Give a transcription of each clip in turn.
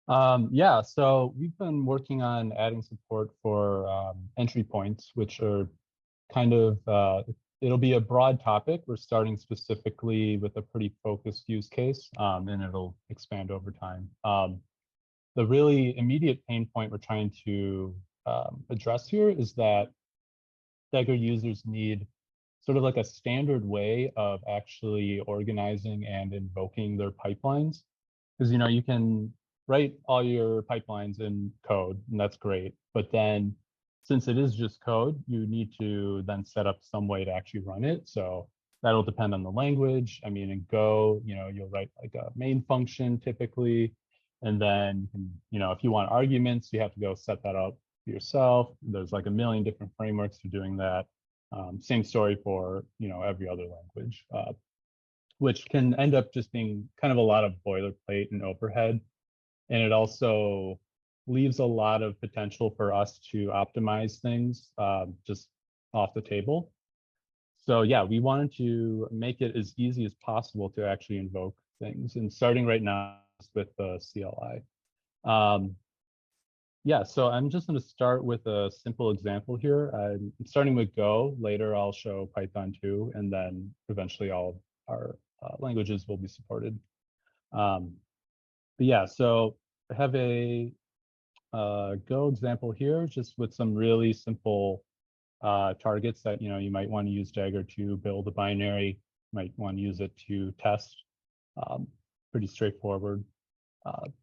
Yeah, so we've been working on adding support for entry points, which are kind of, it'll be a broad topic. We're starting specifically with a pretty focused use case, and it'll expand over time. The really immediate pain point we're trying to address here is that Dagger users need sort of like a standard way of actually organizing and invoking their pipelines. Because you can write all your pipelines in code, and that's great. But then since it is just code, you need to then set up some way to actually run it. So that'll depend on the language. I mean, in Go, you'll write like a main function typically. And then if you want arguments, you have to go set that up yourself. There's like a million different frameworks for doing that. Same story for every other language, which can end up just being kind of a lot of boilerplate and overhead. And it also leaves a lot of potential for us to optimize things just off the table. So yeah, we wanted to make it as easy as possible to actually invoke things. And starting right now with the CLI. Yeah, so I'm just going to start with a simple example here. I'm starting with Go. Later, I'll show Python too, and then eventually all our languages will be supported. But yeah, so I have a Go example here, just with some really simple targets that you might want to use Dagger to build a binary, might want to use it to test. Pretty straightforward.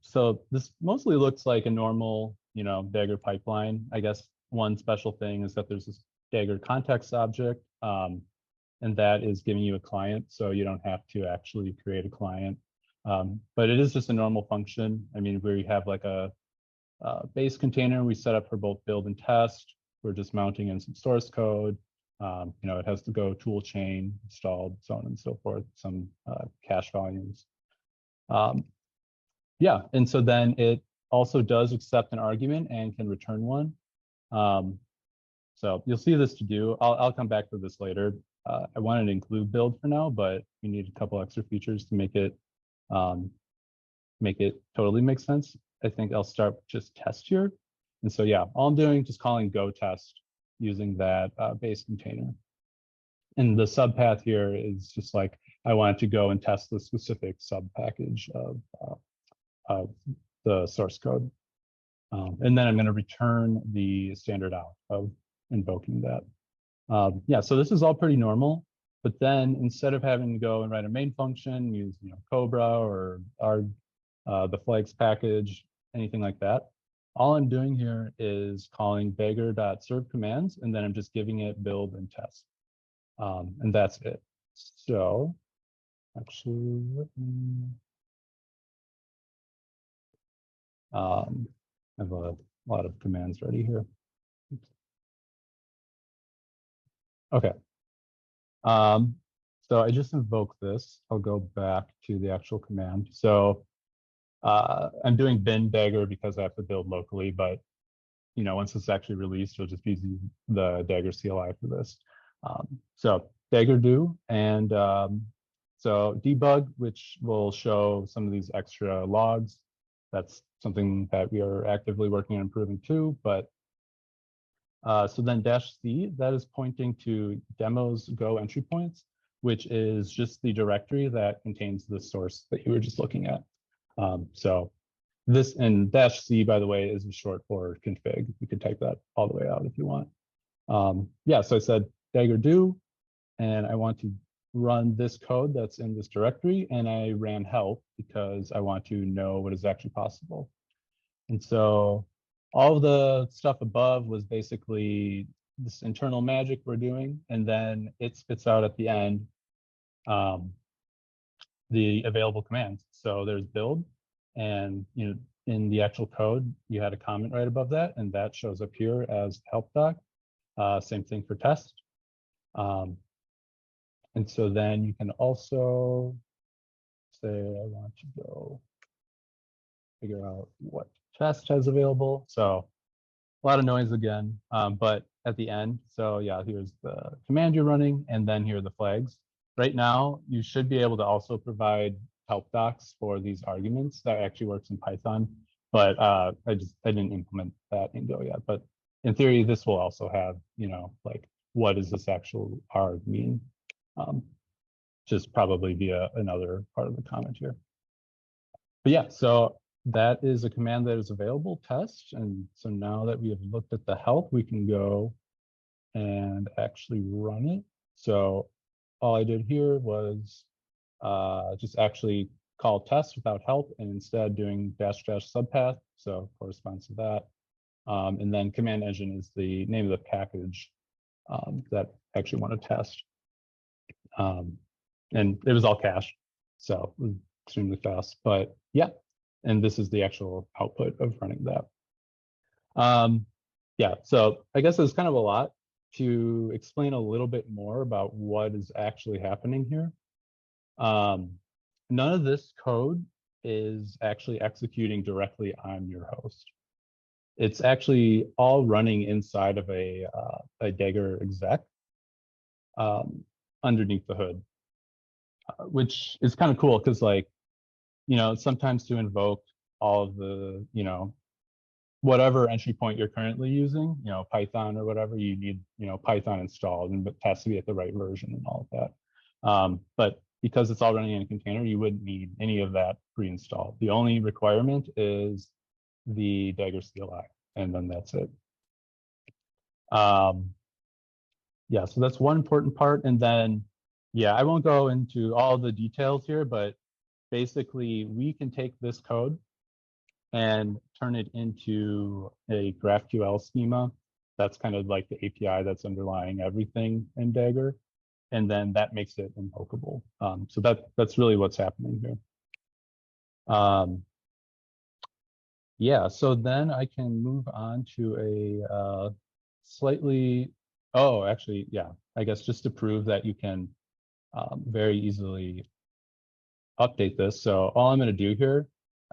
So this mostly looks like a normal, Dagger pipeline. I guess one special thing is that there's this Dagger context object, and that is giving you a client, so you don't have to actually create a client. But it is just a normal function. I mean, we have like a base container we set up for both build and test. We're just mounting in some source code. It has to go tool chain installed, so on and so forth, some cache volumes. Yeah, and so then it also does accept an argument and can return one. So you'll see this to do. I'll come back to this later. I wanted to include build for now, but we need a couple extra features to make it totally make sense. I think I'll start with just test here. And so yeah, all I'm doing just calling go test using that base container. And the subpath here is just like I want to go and test the specific sub package of the source code. And then I'm going to return the standard out of invoking that. Yeah, so this is all pretty normal. But then instead of having to go and write a main function, use Cobra or the flags package, anything like that, all I'm doing here is calling beggar.serve commands, and then I'm just giving it build and test. And that's it. So actually, let me I have a lot of commands ready here. Okay. So I just invoked this. I'll go back to the actual command. So I'm doing bin Dagger because I have to build locally, but once it's actually released, we'll just be using the Dagger CLI for this. So Dagger do, and so debug, which will show some of these extra logs. That's something that we are actively working on improving too. But so then -c, that is pointing to demos go entry points, which is just the directory that contains the source that you were just looking at. So this, and -c, by the way, is short for config. You could type that all the way out if you want. Yeah, so I said Dagger do, and I want to run this code that's in this directory, and I ran help because I want to know what is actually possible. And so all of the stuff above was basically this internal magic we're doing, and then it spits out at the end the available commands. So there's build, and in the actual code, you had a comment right above that, and that shows up here as help doc. Same thing for test. And so then you can also say, I want to go figure out what test has available. So a lot of noise again, but at the end, so yeah, here's the command you're running, and then here are the flags. Right now, you should be able to also provide help docs for these arguments. That actually works in Python, but I didn't implement that in Go yet. But in theory, this will also have, like, what does this actual arg mean? Just probably be another part of the comment here. But yeah, so that is a command that is available, test. And so now that we have looked at the help, we can go and actually run it. So all I did here was just actually call test without help, and instead doing dash dash subpath, so corresponds to that. And then command engine is the name of the package that I actually want to test. And it was all cached, so it was extremely fast. But yeah, and this is the actual output of running that. Yeah, so I guess it's kind of a lot to explain a little bit more about what is actually happening here. None of this code is actually executing directly on your host. It's actually all running inside of a Dagger exec underneath the hood, which is kind of cool because, like, sometimes to invoke all of the, whatever entry point you're currently using, Python or whatever, you need, Python installed, and it has to be at the right version and all of that. But because it's all running in a container, you wouldn't need any of that pre-installed. The only requirement is the Dagger CLI, and then that's it. Yeah, so that's one important part. And then, yeah, I won't go into all the details here, but basically we can take this code and turn it into a GraphQL schema. That's kind of like the API that's underlying everything in Dagger. And then that makes it invocable. So that's really what's happening here. Yeah, so then I can move on to a slightly, oh, actually, yeah, I guess just to prove that you can very easily update this. So all I'm going to do here,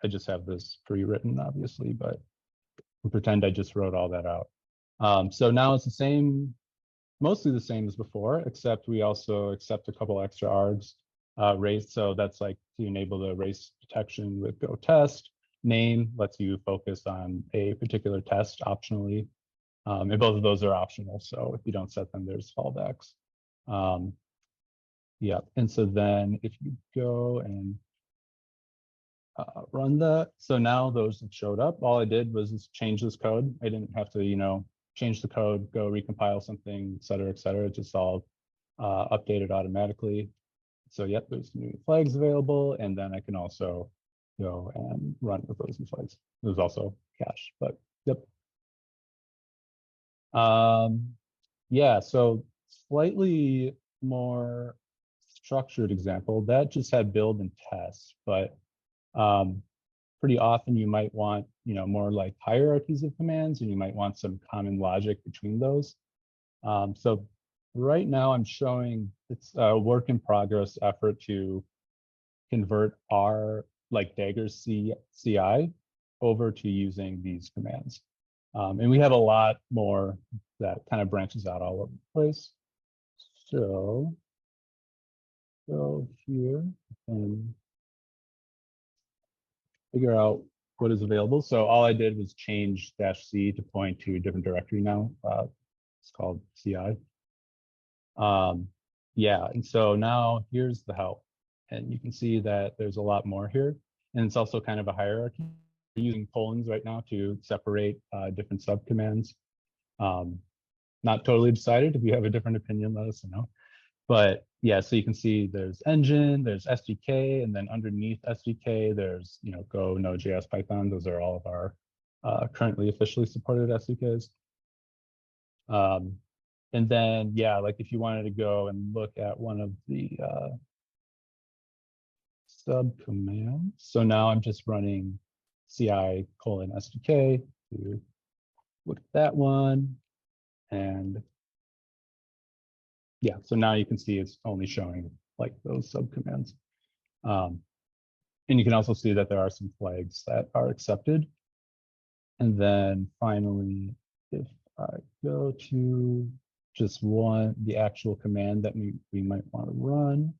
I just have this pre-written, obviously, but we'll pretend I just wrote all that out. So now it's the same, mostly the same as before, except we also accept a couple extra args. Race, so that's like to enable the race detection with Go test. Name lets you focus on a particular test optionally. And both of those are optional, so if you don't set them, there's fallbacks. Yeah, and so then if you go and run that, so now those have showed up. All I did was just change this code. I didn't have to, change the code, go recompile something, et cetera, et cetera. It just all updated automatically. So yep, there's new flags available, and then I can also go and run with those new flags. There's also cache, but yep. Yeah, so slightly more structured example, that just had build and test, but pretty often you might want, more like hierarchies of commands, and you might want some common logic between those. So right now I'm showing it's a work in progress effort to convert our Dagger CI over to using these commands. And we have a lot more that kind of branches out all over the place. So go here and figure out what is available. So all I did was change -c to point to a different directory now. It's called CI. Yeah, and so now here's the help. And you can see that there's a lot more here. And it's also kind of a hierarchy. We're using colons right now to separate different subcommands. Not totally decided. If you have a different opinion, let us know. But yeah, so you can see there's engine, there's SDK, and then underneath SDK, there's Go, Node.js, Python. Those are all of our currently officially supported SDKs. And then, yeah, like if you wanted to go and look at one of the subcommands. So now I'm just running CI :SDK to look at that one. And yeah, so now you can see it's only showing like those subcommands. And you can also see that there are some flags that are accepted. And then finally, if I go to just the actual command that we might want to run.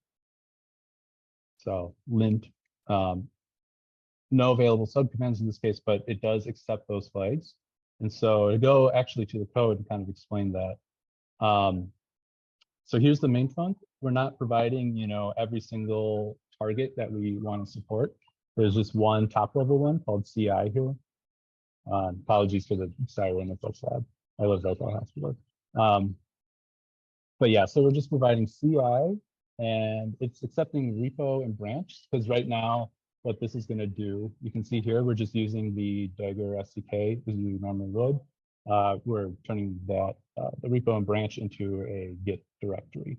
So lint no available subcommands in this case, but it does accept those flags. And so to go actually to the code and kind of explain that. So here's the main func. We're not providing, every single target that we want to support. There's just one top level one called CI here. Apologies for the siren at Book Lab. I live right by hospital. But yeah, so we're just providing CI and it's accepting repo and branch because right now what this is going to do, you can see here, we're just using the Dagger SDK as you normally would. We're turning that the repo and branch into a Git directory.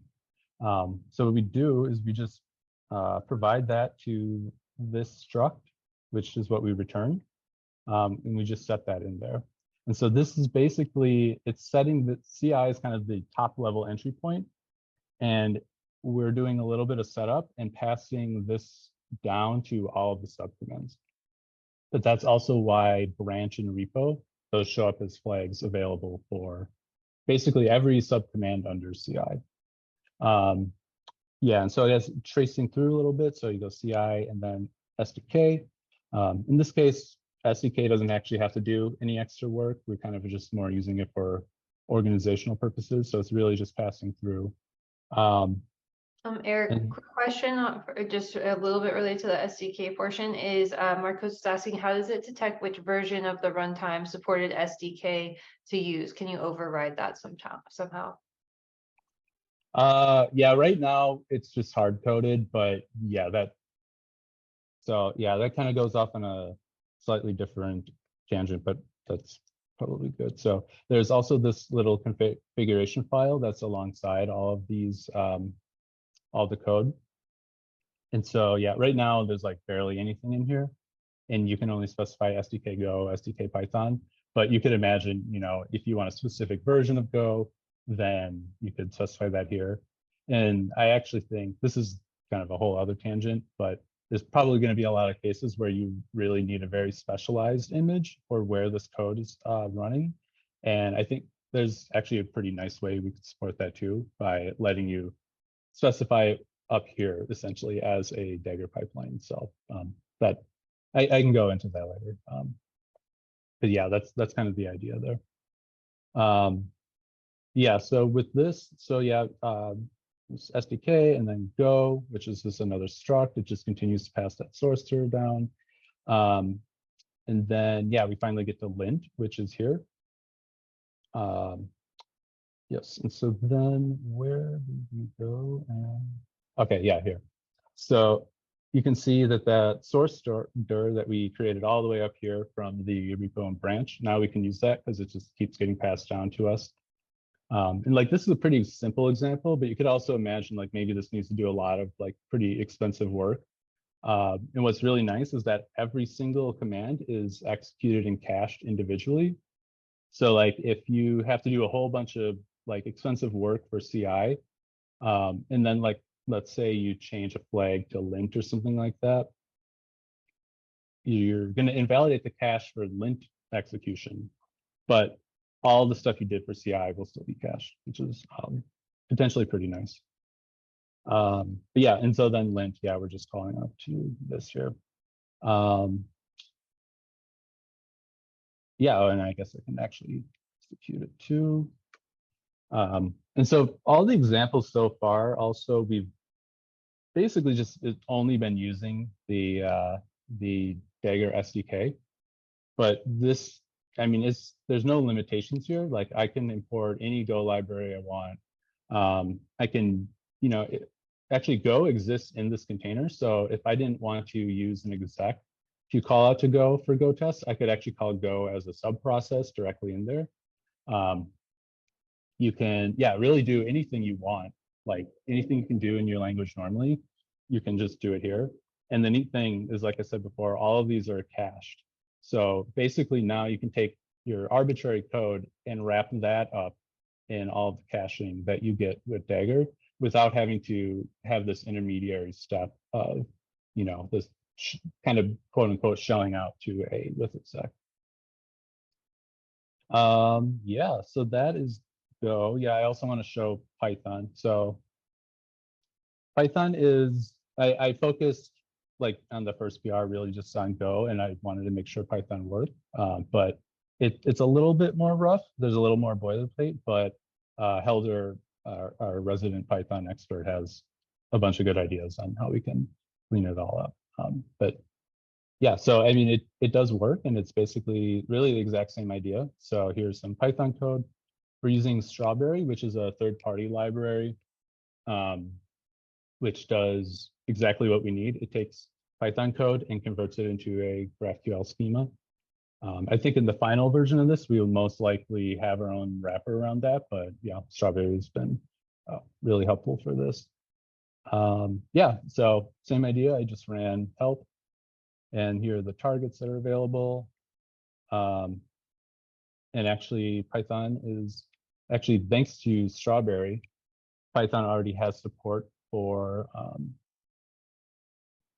So what we do is we just provide that to this struct, which is what we return, and we just set that in there. And so this is basically, it's setting the CI is kind of the top level entry point, and we're doing a little bit of setup and passing this down to all of the subcommands. But that's also why branch and repo, those show up as flags available for basically every subcommand under CI. Yeah, and so I guess tracing through a little bit, so you go CI and then SDK. In this case, SDK doesn't actually have to do any extra work. We're kind of just more using it for organizational purposes. So it's really just passing through. Eric, quick question, just a little bit related to the SDK portion is Marcos is asking, how does it detect which version of the runtime supported SDK to use? Can you override that somehow? Yeah, right now it's just hard coded, but yeah, that kind of goes off on a slightly different tangent, but that's probably good. So there's also this little configuration file that's alongside all of these, all the code. And so, yeah, right now there's like barely anything in here and you can only specify SDK Go, SDK Python, but you could imagine, if you want a specific version of Go, then you could specify that here. And I actually think this is kind of a whole other tangent, but there's probably going to be a lot of cases where you really need a very specialized image for where this code is running. And I think there's actually a pretty nice way we could support that too by letting you specify it up here essentially as a Dagger pipeline itself. That I can go into that later. But yeah, that's kind of the idea there. Yeah, so with this, this SDK and then Go, which is just another struct. It just continues to pass that source term down. And then, yeah, we finally get to lint, which is here. Yes, and so then where did we go? Okay, yeah, here. So you can see that that source dir that we created all the way up here from the repo and branch, now we can use that because it just keeps getting passed down to us. And like, this is a pretty simple example, but you could also imagine like maybe this needs to do a lot of like pretty expensive work. And what's really nice is that every single command is executed and cached individually. So like if you have to do a whole bunch of like expensive work for CI, and then like, let's say you change a flag to lint or something like that, you're going to invalidate the cache for lint execution, but all the stuff you did for CI will still be cached, which is potentially pretty nice. But yeah, and so then lint, yeah, we're just calling up to this here. Yeah, and I guess I can actually execute it too. And so all the examples so far, also we've basically just only been using the Dagger SDK, but this, I mean, there's no limitations here. Like I can import any Go library I want. I can, actually Go exists in this container. So if I didn't want to use an exec to call out to Go for Go tests, I could actually call Go as a sub process directly in there. You can, yeah, really do anything you want. Like anything you can do in your language normally, you can just do it here. And the neat thing is, like I said before, all of these are cached. So basically now you can take your arbitrary code and wrap that up in all of the caching that you get with Dagger without having to have this intermediary step of, this kind of quote unquote shelling out to a with exec. Yeah, so that is Go. Yeah, I also want to show Python. So Python is, I focused like on the first PR, really just on Go, and I wanted to make sure Python worked. But it's a little bit more rough. There's a little more boilerplate, but Helder, our resident Python expert, has a bunch of good ideas on how we can clean it all up. But yeah, so I mean, it does work, and it's basically really the exact same idea. So here's some Python code. We're using Strawberry, which is a third-party library, which does exactly what we need. It takes Python code and converts it into a GraphQL schema. I think in the final version of this, we will most likely have our own wrapper around that, but yeah, Strawberry has been really helpful for this. Yeah, so same idea. I just ran help, and here are the targets that are available. And actually, Python is actually, thanks to Strawberry, Python already has support for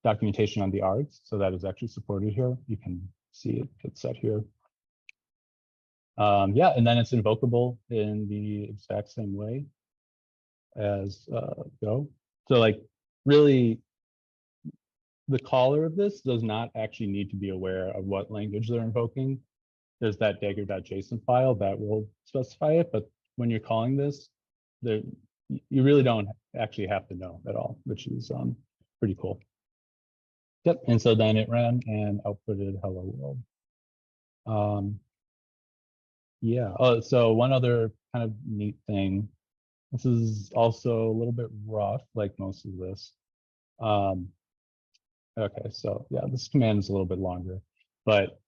documentation on the args. So that is actually supported here. You can see it gets set here. Yeah, and then it's invocable in the exact same way as Go. So like really, the caller of this does not actually need to be aware of what language they're invoking. There's that dagger.json file that will specify it, but when you're calling this, there you really don't actually have to know at all, which is pretty cool. Yep, and so then it ran and outputted hello world. Yeah, so one other kind of neat thing, this is also a little bit rough, like most of this. Okay, so yeah, this command is a little bit longer, but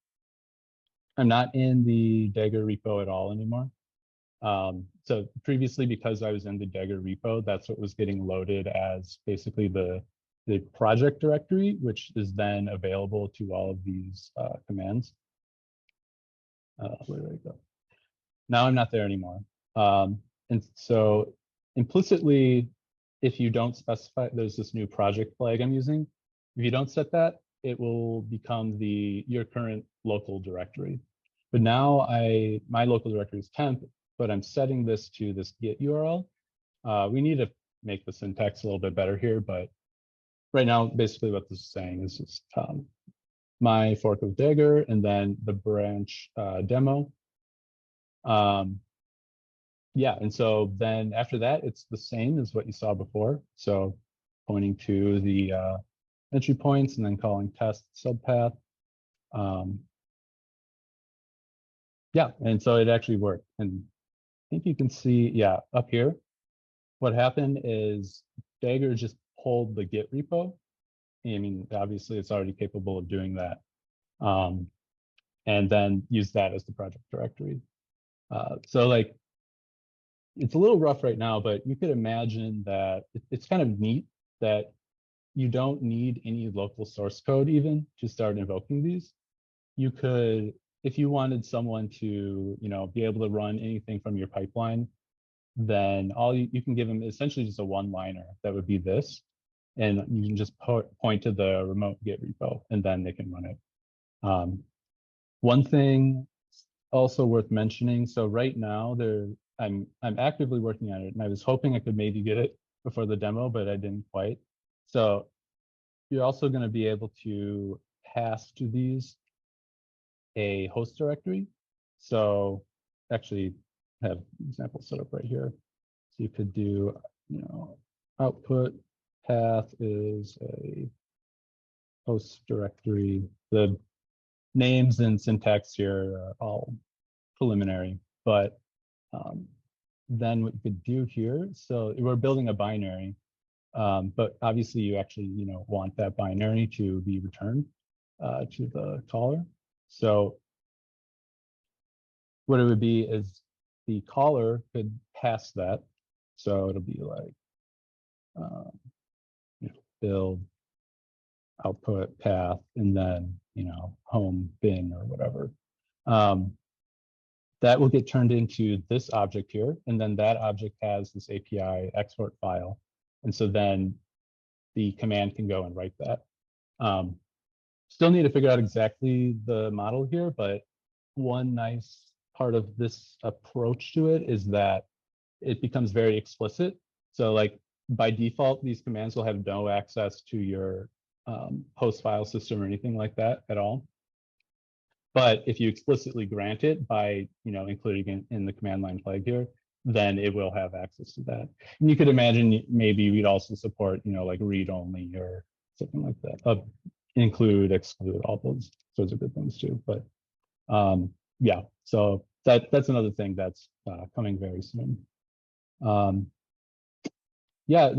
I'm not in the Dagger repo at all anymore. So previously, because I was in the Dagger repo, that's what was getting loaded as basically the project directory, which is then available to all of these commands. Where did I go? Now I'm not there anymore. And so implicitly, if you don't specify, there's this new project flag I'm using. If you don't set that, it will become your current local directory. But now my local directory is temp, but I'm setting this to this Git URL. We need to make the syntax a little bit better here, but right now, basically what this is saying is just my fork of Dagger and then the branch demo. Yeah, and so then after that, it's the same as what you saw before. So pointing to the entry points and then calling test subpath. Yeah, and so it actually worked. And I think you can see, yeah, up here, what happened is Dagger just pulled the Git repo. I mean, obviously it's already capable of doing that. And then use that as the project directory. So like, it's a little rough right now, but you could imagine that it's kind of neat that you don't need any local source code even to start invoking these. You could, if you wanted someone to, be able to run anything from your pipeline, then all you can give them essentially just a one-liner that would be this, and you can just point to the remote Git repo, and then they can run it. One thing also worth mentioning. So right now I'm actively working on it, and I was hoping I could maybe get it before the demo, but I didn't quite. So you're also going to be able to pass to these a host directory. So actually have examples set up right here. So you could do, output path is a host directory. The names and syntax here are all preliminary, but then what you could do here, so we're building a binary, but obviously you actually, want that binary to be returned to the caller. So what it would be is the caller could pass that. So it'll be like build output path and then, home bin or whatever. That will get turned into this object here. And then that object has this API export file. And so then the command can go and write that. Still need to figure out exactly the model here, but one nice part of this approach to it is that it becomes very explicit. So like by default, these commands will have no access to your host file system or anything like that at all. But if you explicitly grant it by, including in the command line flag here, then it will have access to that. And you could imagine maybe we'd also support, like read only or something like that. Include, exclude, all those sorts of good things too. But yeah, so that's another thing that's coming very soon. Yeah,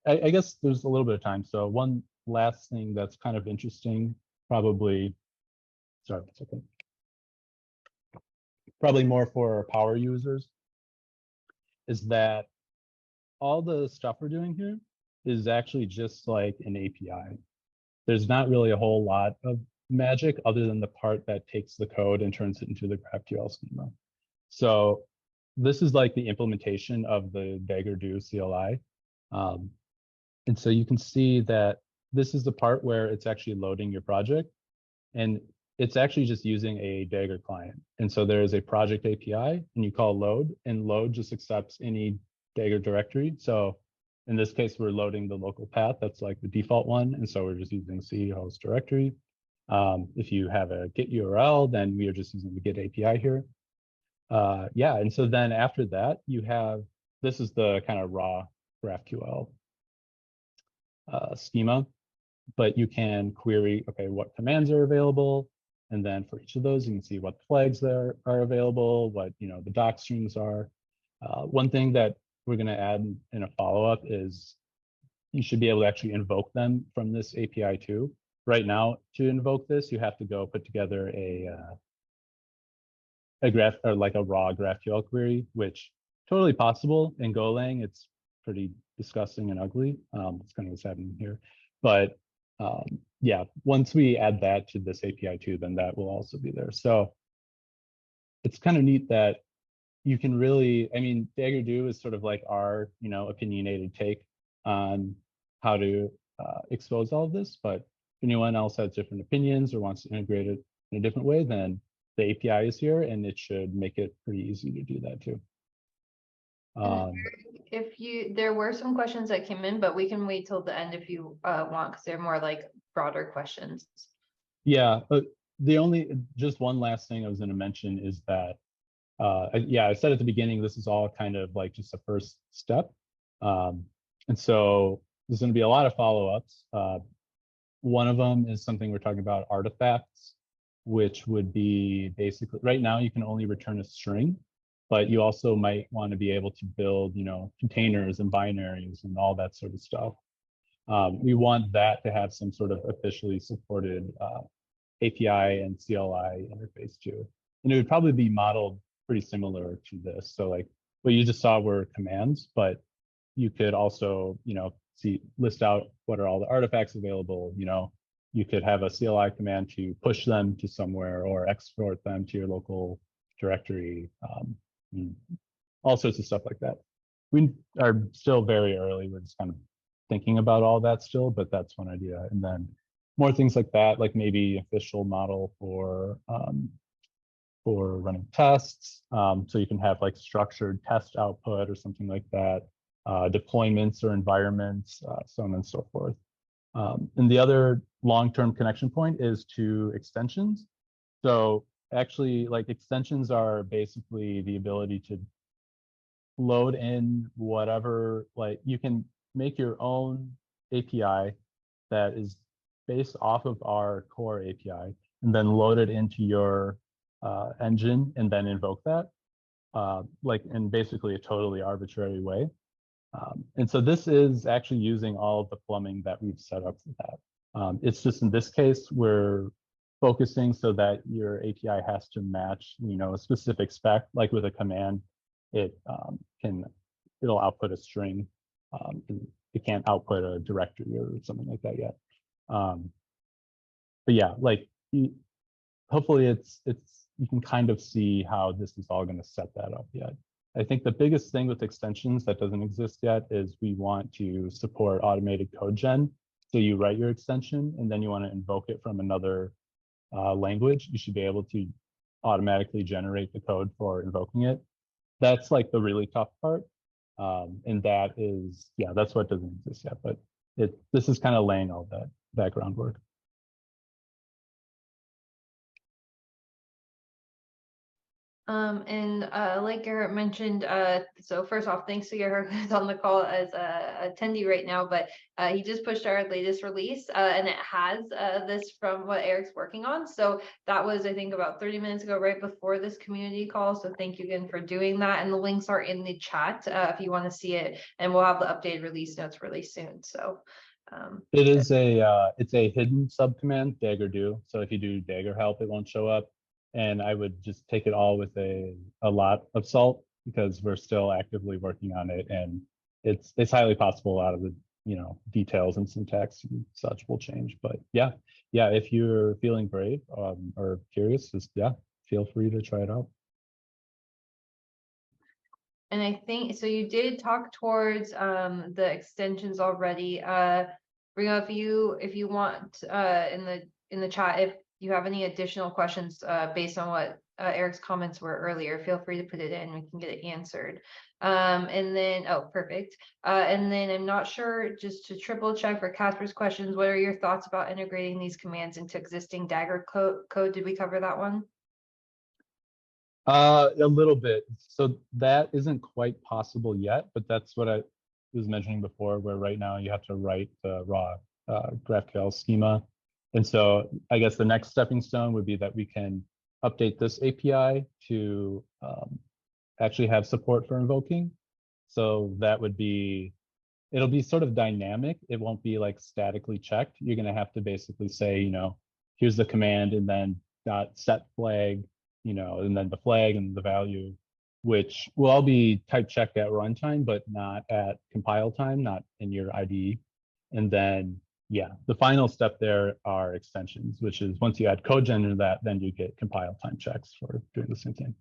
I guess there's a little bit of time. So one last thing that's kind of interesting, probably, sorry, one second. Probably more for power users, is that all the stuff we're doing here is actually just like an API. There's not really a whole lot of magic other than the part that takes the code and turns it into the GraphQL schema. So this is like the implementation of the Dagger do CLI. And so you can see that this is the part where it's actually loading your project. And it's actually just using a Dagger client. And so there is a project API and you call load, and load just accepts any Dagger directory. So in this case, we're loading the local path. That's like the default one. And so we're just using C host directory. If you have a Git URL, then we are just using the Git API here. Yeah, and so then after that, you have, this is the kind of raw GraphQL schema, but you can query, okay, what commands are available. And then for each of those, you can see what flags there are available, what the doc streams are. One thing that we're going to add in a follow-up is you should be able to actually invoke them from this API too. Right now, to invoke this, you have to go put together a graph or like a raw GraphQL query, which totally possible in Golang. It's pretty disgusting and ugly. It's kind of what's happening here. But yeah, once we add that to this API too, then that will also be there. So it's kind of neat that you can really, I mean, Dagger do is sort of like our, opinionated take on how to expose all of this. But if anyone else has different opinions or wants to integrate it in a different way, then the API is here and it should make it pretty easy to do that too. There were some questions that came in, but we can wait till the end if you want, because they're more like broader questions. Yeah, but just one last thing I was going to mention is that, yeah, I said at the beginning, this is all kind of like just a first step. And so there's going to be a lot of follow-ups. One of them is something we're talking about, artifacts, which would be basically, right now you can only return a string, but you also might want to be able to build, containers and binaries and all that sort of stuff. We want that to have some sort of officially supported API and CLI interface too. And it would probably be modeled pretty similar to this. So like what you just saw were commands, but you could also, list out what are all the artifacts available. You could have a CLI command to push them to somewhere or export them to your local directory, all sorts of stuff like that. We are still very early. We're just kind of thinking about all that still, but that's one idea. And then more things like that, like maybe official model for running tests. So you can have like structured test output or something like that, deployments or environments, so on and so forth. And the other long-term connection point is to extensions. So actually, like extensions are basically the ability to load in whatever, like you can make your own API that is based off of our core API and then load it into your engine and then invoke that, like in basically a totally arbitrary way. And so this is actually using all of the plumbing that we've set up for that. It's just in this case, we're focusing so that your API has to match, a specific spec, like with a command, it'll output a string. It can't output a directory or something like that yet. But yeah, like hopefully you can kind of see how this is all going to set that up yet. I think the biggest thing with extensions that doesn't exist yet is we want to support automated code gen. So you write your extension and then you want to invoke it from another language. You should be able to automatically generate the code for invoking it. That's like the really tough part. And that is, yeah, that's what doesn't exist yet. But this is kind of laying all that background work. Like Garrett mentioned, so first off, thanks to Garrett who's on the call as a attendee right now, but he just pushed our latest release and it has this from what Eric's working on. So that was, I think, about 30 minutes ago, right before this community call. So thank you again for doing that. And the links are in the chat if you want to see it, and we'll have the updated release notes really soon. So it is it's a hidden subcommand, dagger do. So if you do dagger help, it won't show up. And I would just take it all with a lot of salt, because we're still actively working on it, and it's highly possible a lot of the details and syntax and such will change. But yeah, if you're feeling brave or curious, just feel free to try it out. And I think so. You did talk towards the extensions already. Bring up if you want in the chat, if you have any additional questions based on what Eric's comments were earlier, feel free to put it in. We can get it answered. And then perfect. And then I'm not sure, just to triple check for Casper's questions, what are your thoughts about integrating these commands into existing Dagger code? Did we cover that one? A little bit. So that isn't quite possible yet, but that's what I was mentioning before, where right now you have to write the raw GraphQL schema. And so I guess the next stepping stone would be that we can update this API to actually have support for invoking. So that would be, it'll be sort of dynamic. It won't be like statically checked. You're going to have to basically say, here's the command and then .set flag, and then the flag and the value, which will all be type checked at runtime, but not at compile time, not in your IDE. And then, the final step there are extensions, which is once you add codegen into that, then you get compile time checks for doing the same thing.